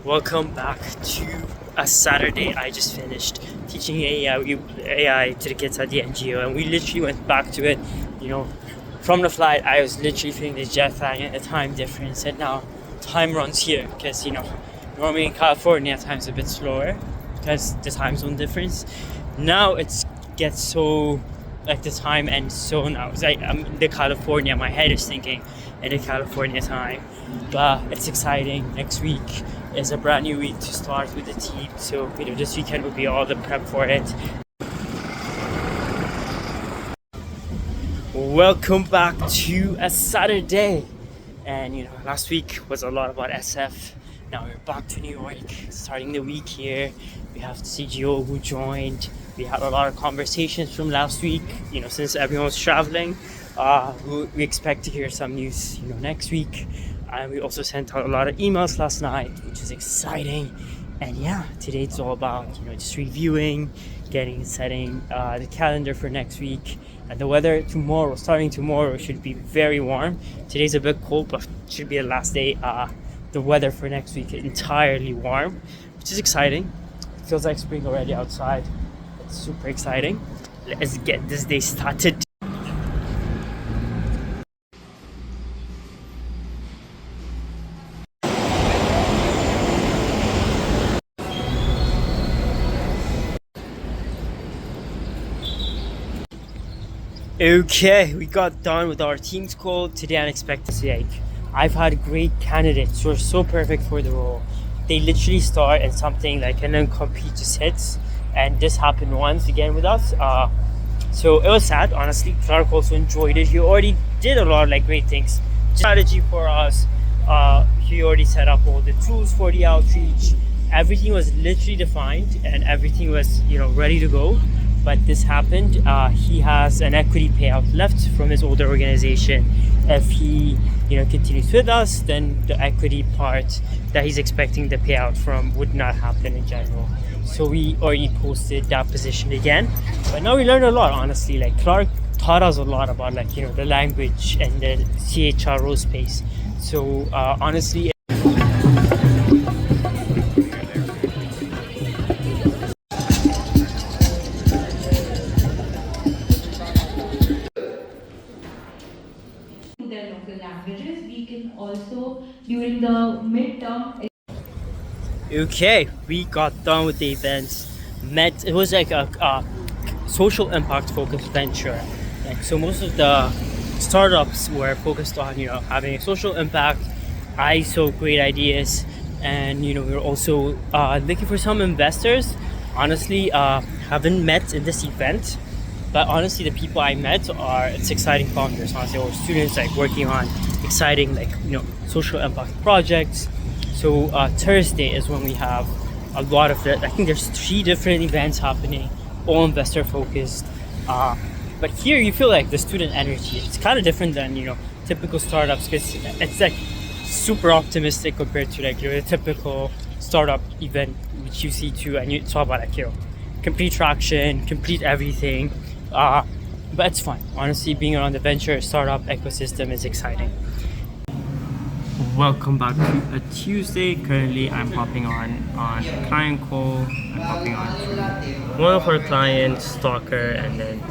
Welcome back to a Saturday. I just finished teaching AI to the kids at the NGO, and we literally went back to it. You know, from the flight, I was literally feeling the jet lag and the time difference, and now time runs here because normally in California, time's a bit slower because the time zone difference. Now it gets so like the time ends so now. It's like I'm in the California. My head is thinking in the California time, but it's exciting. Next week is a brand new week to start with the team, so this weekend will be all the prep for it. Welcome back to a Saturday, and last week was a lot about SF. Now we're back to New York, starting the week here. We have the CGO who joined. We had a lot of conversations from last week, since everyone was traveling. We expect to hear some news next week. And we also sent out a lot of emails last night, which is exciting. And today it's all about just reviewing, setting the calendar for next week. And the weather starting tomorrow, should be very warm. Today's a bit cold, but should be the last day. The weather for next week is entirely warm, which is exciting. It feels like spring already outside. It's super exciting. Let's get this day started. Okay, we got done with our team's call. Today unexpectedly, I've had great candidates who are so perfect for the role. They literally start and something like and then compete just hits, and this happened once again with us. So it was sad, honestly. Clark also enjoyed it. He already did a lot of great things. Strategy for us. He already set up all the tools for the outreach. Everything was literally defined and everything was ready to go. But this happened. He has an equity payout left from his older organization. If he continues with us, then the equity part that he's expecting the payout from would not happen in general. So we already posted that position again. But now we learned a lot, honestly. Clark taught us a lot about the language and the CHRO space. So honestly, their local languages. We can also, during the midterm. okay, we got done with the events. It was like a social impact focused venture. So most of the startups were focused on having a social impact. I saw great ideas, and we were also looking for some investors. Honestly, haven't met in this event, but honestly, the people I met it's exciting founders. Honestly, or students working on exciting social impact projects. So Thursday is when we have a lot of I think there's 3 different events happening, all investor focused. But here you feel the student energy. It's kind of different than typical startups because it's super optimistic compared to the typical startup event which you see too, and it's all about complete traction, complete everything. But it's fun. Honestly, being around the venture startup ecosystem is exciting. Welcome back to a Tuesday. Currently, I'm hopping on a client call. I'm hopping on to one of our clients, Stalker, and then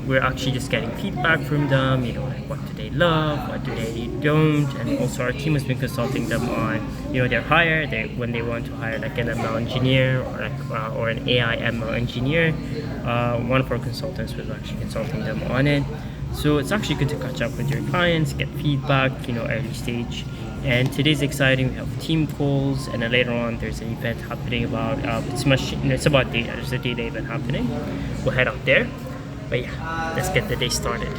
we're actually just getting feedback from them. What do they love, what do they don't, and also our team has been consulting them on their hire. When they want to hire an ML engineer or an AI ML engineer, one of our consultants was actually consulting them on it. So it's actually good to catch up with your clients, get feedback, early stage. And today's exciting. We have team calls, and then later on there's an event happening about it's about data. There's a data event happening. We'll head out there. But let's get the day started.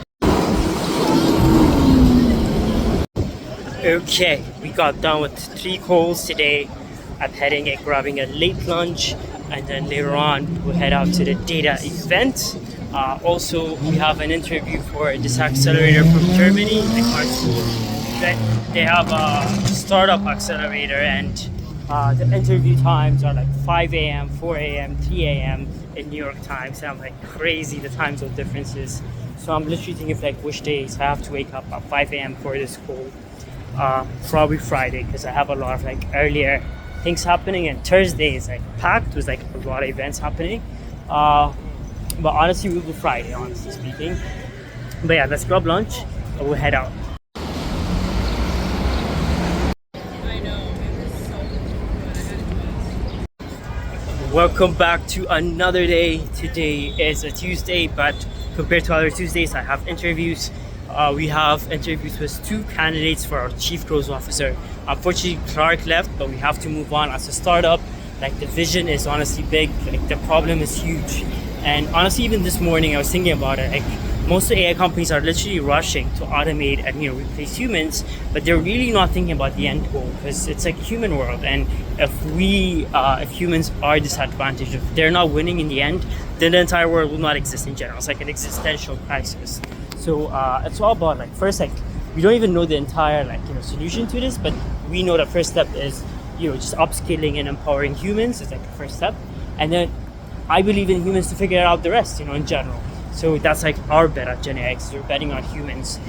Okay, we got done with 3 calls today. I'm heading and grabbing a late lunch, and then later on we'll head out to the data event. Also, we have an interview for this accelerator from Germany, our school. They have a startup accelerator, and the interview times are 5 a.m., 4 a.m., 3 a.m. in New York time. So I'm crazy the time zone differences. So I'm literally thinking of which days I have to wake up at 5 a.m. for this call. Probably Friday, because I have a lot of earlier things happening, and Thursday is like packed with like a lot of events happening. But honestly, we'll do Friday, honestly speaking. But yeah, let's grab lunch and we'll head out. Welcome back to another day. Today is a Tuesday, but compared to other Tuesdays, I have interviews. We have interviews with two candidates for our Chief Growth Officer. Unfortunately, Clark left, but we have to move on. As a startup, like the vision is honestly big, like the problem is huge. And honestly, even this morning, I was thinking about it. Like most of the AI companies are literally rushing to automate and replace humans, but they're really not thinking about the end goal, because it's like a human world, and if humans are disadvantaged, if they're not winning in the end, then the entire world will not exist in general. It's like an existential crisis. So it's all about like first, like we don't even know the entire solution to this, but we know the first step is just upskilling and empowering humans is like the first step, and then I believe in humans to figure out the rest, in general. So that's like our bet at Gen X. We're betting on humans.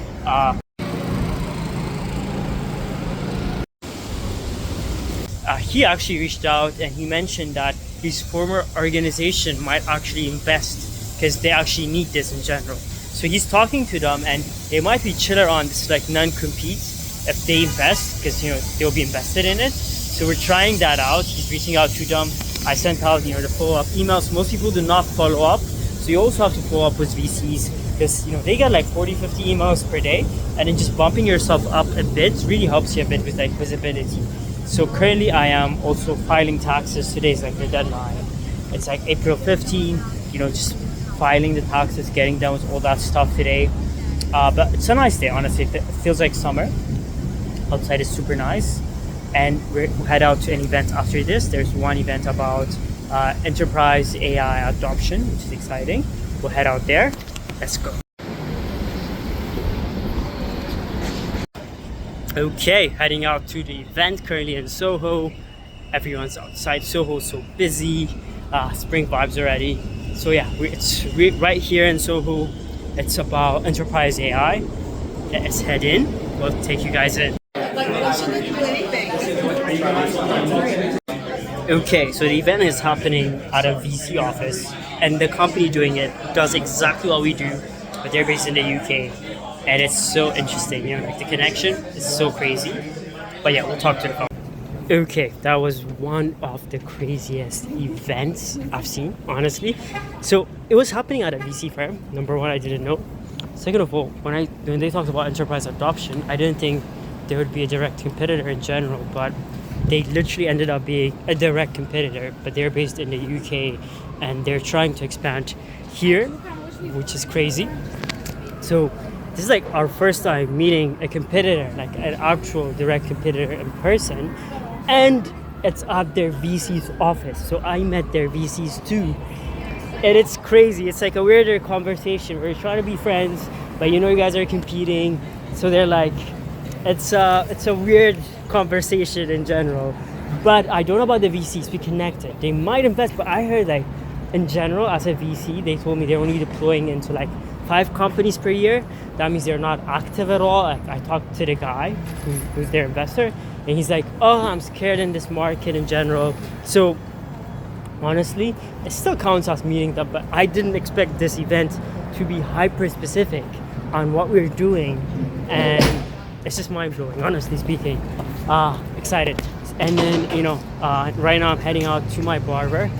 He actually reached out and he mentioned that his former organization might actually invest because they actually need this in general. So he's talking to them and they might be chiller on this like non-compete if they invest, because they'll be invested in it. So we're trying that out. He's reaching out to them. I sent out the follow-up emails. Most people do not follow up, so you also have to follow up with VCs, because they get like 40-50 emails per day, and then just bumping yourself up a bit really helps you a bit with like visibility. So currently I am also filing taxes. Today is like the deadline. It's like April 15, just filing the taxes, getting done with all that stuff today. But it's a nice day, honestly. It feels like summer. Outside is super nice. And we'll head out to an event after this. There's one event about enterprise AI adoption, which is exciting. We'll head out there. Let's go. Okay, heading out to the event currently in Soho. Everyone's outside Soho, so busy. Spring vibes already. So yeah, it's right here in Soho. It's about enterprise AI. Let's head in. We'll take you guys in. Okay, so the event is happening at a VC office, and the company doing it does exactly what we do, but they're based in the UK, and it's so interesting. Like the connection is so crazy. But yeah, we'll talk to the company. Okay, that was one of the craziest events I've seen, honestly. So it was happening at a VC firm. Number one, I didn't know. Second of all, when they talked about enterprise adoption, I didn't think there would be a direct competitor in general, but they literally ended up being a direct competitor. But they're based in the UK and they're trying to expand here, which is crazy. So this is like our first time meeting a competitor, like an actual direct competitor in person, and it's at their VC's office. So I met their VCs too, and it's crazy. It's like a weirder conversation. We're trying to be friends, but you guys are competing. So they're like, it's a weird conversation in general. But I don't know about the VCs. We connected. They might invest, but I heard like in general as a VC, they told me they're only deploying into like 5 companies per year. That means they're not active at all. Like I talked to the guy who's their investor, and he's like, oh, I'm scared in this market in general. So honestly, it still counts as meeting them, but I didn't expect this event to be hyper specific on what we're doing, and it's just mind-blowing, honestly speaking. Excited. And then right now I'm heading out to my barber.